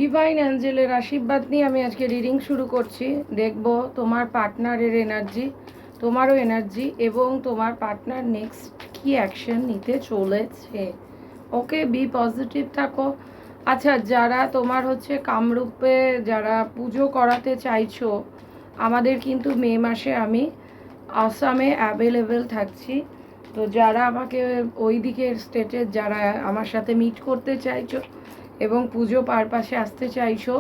Divine অ্যাঞ্জেলের আশীর্বাদ নিয়ে আমি আজকে রিডিং শুরু করছি। দেখব তোমার পার্টনারের এনার্জি, তোমারও এনার্জি এবং তোমার পার্টনার নেক্সট কি অ্যাকশন নিতে চলেছে। ওকে, বি পজিটিভ থাকো। আচ্ছা, যারা তোমার হচ্ছে কামরূপে যারা পুজো করাতে চাইছো, আমাদের কিন্তু মে মাসে আমি আসামে অ্যাভেলেবেল থাকছি। তো যারা আমাকে ওই দিকের স্টেটের যারা আমার সাথে মিট করতে চাইছো এবং পুজো পারপাসে আসতে চাইছো,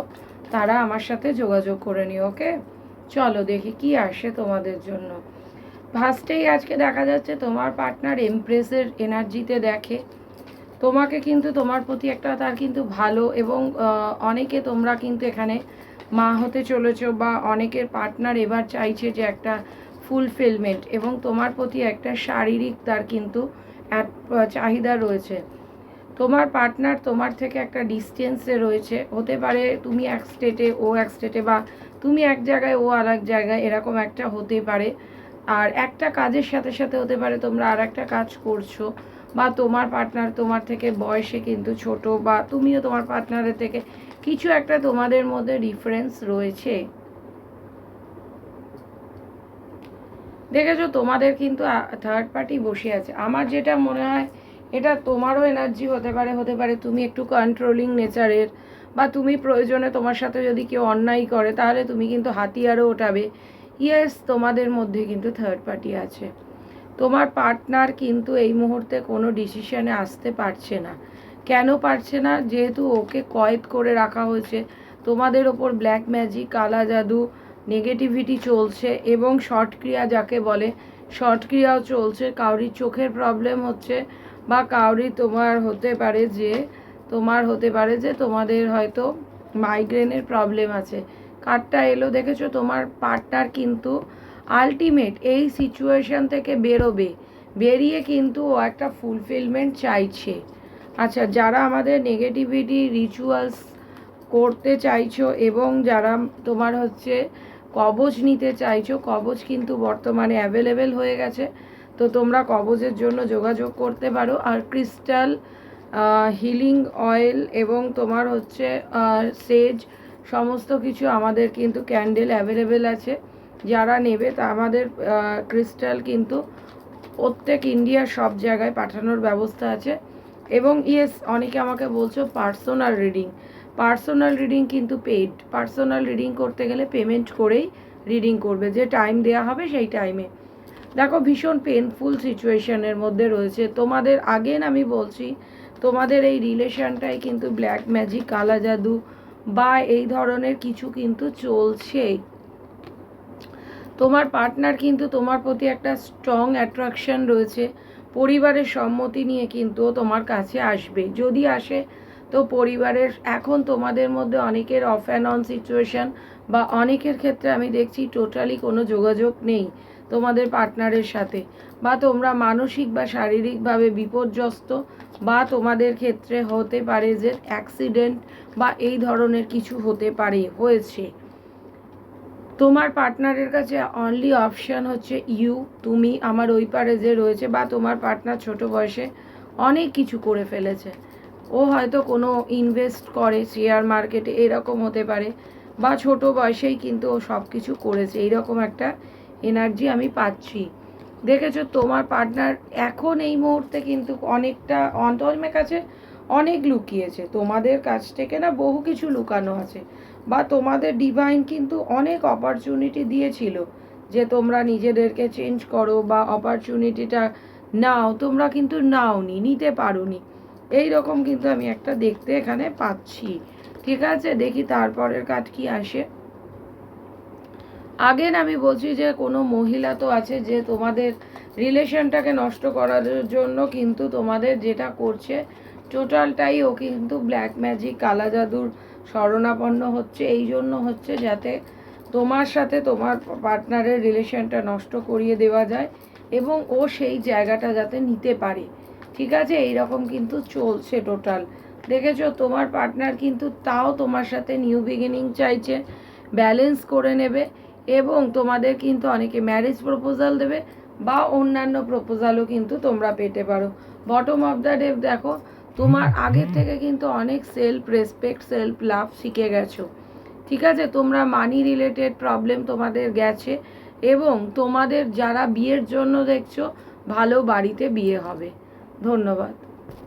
তারা আমার সাথে যোগাযোগ করে নিও। ওকে, চলো দেখি কি আসে তোমাদের জন্য। ফার্স্টেই আজকে দেখা যাচ্ছে তোমার পার্টনার এমপ্রেসের এনার্জিতে দেখে তোমাকে, কিন্তু তোমার প্রতি একটা তার কিন্তু ভালো এবং অনেকে তোমরা কিন্তু এখানে মা হতে চলেছো বা অনেকের পার্টনার এবার চাইছে যে একটা ফুলফিলমেন্ট এবং তোমার প্রতি একটা শারীরিক তার কিন্তু চাহিদা রয়েছে। তোমার পার্টনার তোমার থেকে একটা ডিস্টেন্সে রয়েছে, হতে পারে তুমি এক স্টেটে ও এক স্টেটে, বা তুমি এক জায়গায় ও আর এক জায়গায়, এরকম একটা হতে পারে। আর একটা কাজের সাথে সাথে হতে পারে তোমরা আর একটা কাজ করছো, বা তোমার পার্টনার তোমার থেকে বয়সে কিন্তু ছোট, বা তুমিও তোমার পার্টনারের থেকে কিছু একটা তোমাদের মধ্যে ডিফারেন্স রয়েছে। দেখেছো তোমাদের কিন্তু থার্ড পার্টি বসে আছে। আমার যেটা মনে হয় এটা তোমারও এনার্জি হতে পারে, হতে পারে তুমি একটু কন্ট্রোলিং নেচারের, বা তুমি প্রয়োজনে তোমার সাথে যদি কেউ অন্যায় করে তাহলে তুমি কিন্তু হাতিয়ারও ওঠাবে। ইয়েস, তোমাদের মধ্যে কিন্তু থার্ড পার্টি আছে। তোমার পার্টনার কিন্তু এই মুহূর্তে কোনো ডিসিশনে আসতে পারছে না। কেন পারছে না? যেহেতু ওকে কয়েদ করে রাখা হয়েছে। তোমাদের ওপর ব্ল্যাক ম্যাজিক, কালা জাদু, নেগেটিভিটি চলছে এবং শর্ট ক্রিয়া যাকে বলে, শর্ট ক্রিয়াও চলছে। কাউরির চোখের প্রবলেম হচ্ছে, বা কাউরি হতে পারে যে তোমাদের হয়তো মাইগ্রেনের প্রবলেম আছে। কার্ডটা এলো দেখেছো, তোমার পার্টনার কিন্তু আলটিমেট এই সিচুয়েশন থেকে বেরোবে, বেরিয়ে কিন্তু ও একটা ফুলফিলমেন্ট চাইছে। আচ্ছা, যারা আমাদের নেগেটিভিটি রিচুয়ালস করতে চাইছো এবং যারা তোমার হচ্ছে কবচ নিতে চাইছো, কবচ কিন্তু বর্তমানে অ্যাভেলেবেল হয়ে গেছে। তো তোমরা কবচের জন্য যোগাযোগ করতে পারো। আর ক্রিস্টাল, হিলিং অয়েল এবং তোমার হচ্ছে সেজ, সমস্ত কিছু আমাদের কিন্তু ক্যান্ডেল অ্যাভেলেবেল আছে। যারা নেবে তা আমাদের ক্রিস্টাল কিন্তু প্রত্যেক ইন্ডিয়ার সব জায়গায় পাঠানোর ব্যবস্থা আছে। এবং ইয়েস, অনেকে আমাকে বলছো পার্সোনাল রিডিং, পার্সোনাল রিডিং কিন্তু পেইড। পার্সোনাল রিডিং করতে গেলে পেমেন্ট করেই রিডিং করবে, যে টাইম দেওয়া হবে সেই টাইমে। দেখো, ভীষণ পেনফুল সিচুয়েশনের মধ্যে রয়েছে তোমাদের। আগেন আমি বলছি, তোমাদের এই রিলেশনটাই কিন্তু ব্ল্যাক ম্যাজিক, কালা জাদু বা এই ধরনের কিছু কিন্তু চলছেই। তোমার পার্টনার কিন্তু তোমার প্রতি একটা স্ট্রং অ্যাট্রাকশন রয়েছে। পরিবারের সম্মতি নিয়ে কিন্তু তোমার কাছে আসবে, যদি আসে তো পরিবারের, এখন তোমাদের মধ্যে অনেকের অফ অ্যান্ড অন সিচুয়েশান, বা অনেকের ক্ষেত্রে আমি দেখছি টোটালি কোনো যোগাযোগ নেই তোমাদের পার্টনারের সাথে, বা তোমরা মানসিক বা শারীরিকভাবে বিপর্যস্ত, বা তোমাদের ক্ষেত্রে হতে পারে যে অ্যাক্সিডেন্ট বা এই ধরনের কিছু হতে পারে, হয়েছে। তোমার পার্টনারের কাছে অনলি অপশান হচ্ছে তুমি, আমার ওই পারে যে রয়েছে, বা তোমার পার্টনার ছোট বয়সে অনেক কিছু করে ফেলেছে। ও হয়তো কোনো ইনভেস্ট করে শেয়ার মার্কেটে, এরকম হতে পারে, বা ছোট বয়সেই কিন্তু ও সব কিছু করেছে, এইরকম একটা এনার্জি আমি পাচ্ছি। দেখেছো তোমার পার্টনার এখন এই মুহূর্তে কিন্তু অনেকটা অন্তরের কাছে অনেক লুকিয়েছে, তোমাদের কাছ থেকে না বহু কিছু লুকানো আছে। বা তোমাদের ডিভাইন কিন্তু অনেক অপরচুনিটি দিয়েছিল যে তোমরা নিজেদেরকে চেঞ্জ করো বা অপরচুনিটিটা নাও, তোমরা কিন্তু নাওনি, নিতে পারোনি। এই রকম কিন্তু আমি একটা দেখতে এখানে পাচ্ছি। ঠিক আছে, দেখি তারপরের কাজ কি আসে। আগেন আমি বলছি যে কোনো মহিলা তো আছে যে তোমাদের রিলেশনটাকে নষ্ট করার জন্য কিন্তু তোমাদের যেটা করছে টোটালটাই ও কিন্তু ব্ল্যাক ম্যাজিক, কালা জাদুর শরণাপন্ন হচ্ছে। এই জন্য হচ্ছে যাতে তোমার সাথে তোমার পার্টনারের রিলেশনটা নষ্ট করিয়ে দেওয়া যায় এবং ও সেই জায়গাটা যাতে নিতে পারে। ঠিক আছে, এই রকম কিন্তু চলছে টোটাল। দেখেছো তোমার পার্টনার কিন্তু তাও তোমার সাথে নিউ বিগিনিং চাইছে, ব্যালেন্স করে নেবে, এবং তোমাদের কিন্তু অনেকে ম্যারেজ প্রপোজাল দেবে, বা অন্যান্য প্রপোজালও কিন্তু তোমরা পেতে পারো। বটম অফ দ্য ডেক দেখো, তোমার আগের থেকে কিন্তু অনেক সেলফ রেসপেক্ট, সেলফ লাভ শিখে গেছো। ঠিক আছে, তোমরা মানি রিলেটেড প্রবলেম তোমাদের গেছে, এবং তোমাদের যারা বিয়ের জন্য দেখছো, ভালো বাড়িতে বিয়ে হবে। ধন্যবাদ।